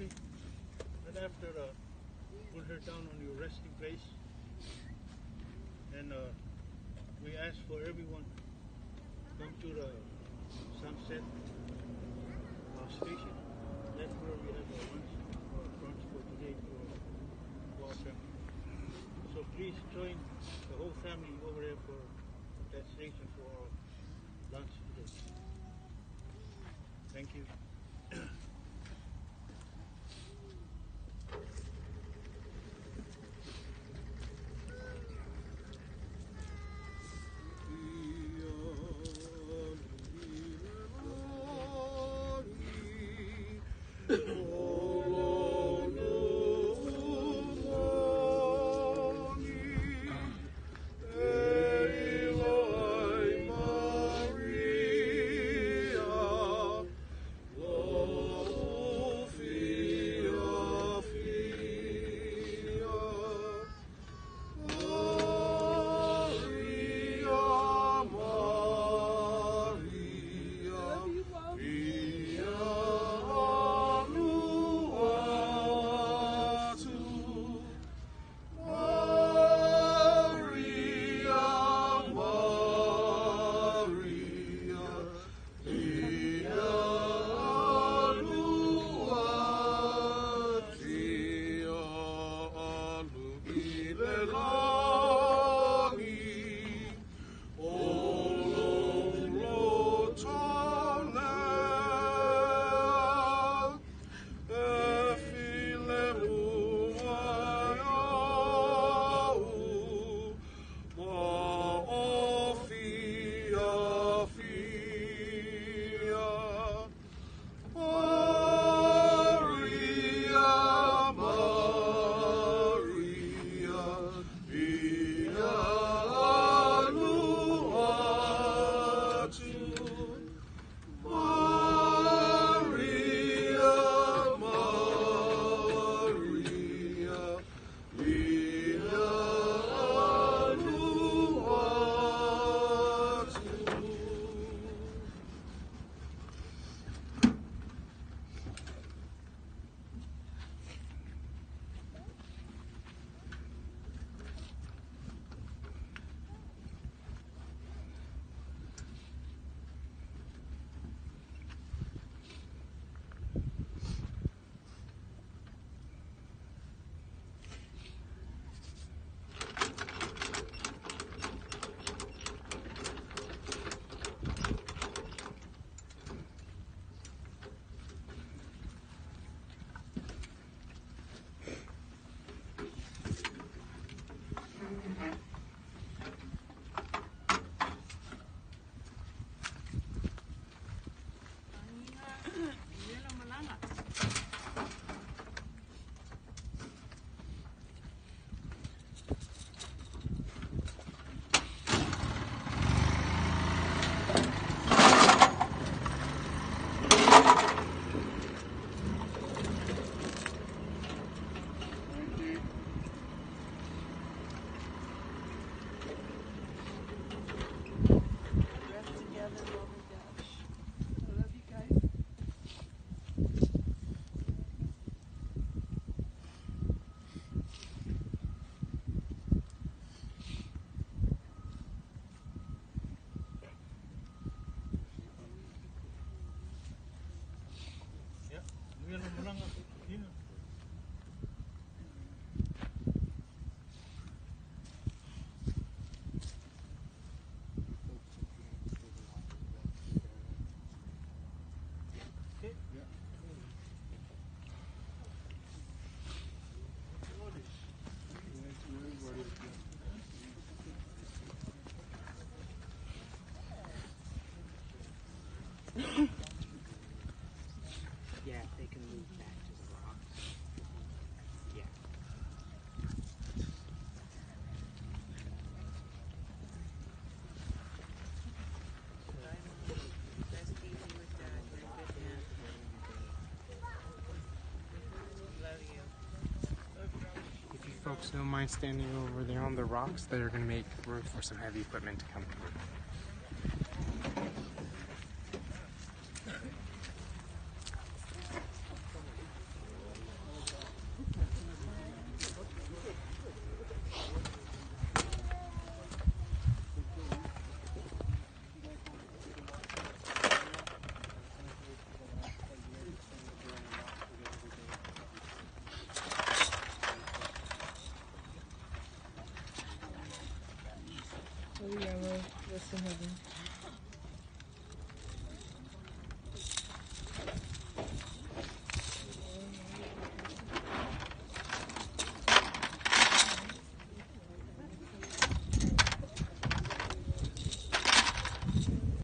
slowly, and after put her down on your resting place, and we ask for everyone come to the Sunset Station. That's where we have our lunch or brunch for today for our family. So please join the whole family over there for that station for our lunch today. Thank you. Yeah, they can move back to the rocks. Yeah. If you folks don't mind standing over there on the rocks, they're going to make room for some heavy equipment to come through. Oh yeah, we're still heading.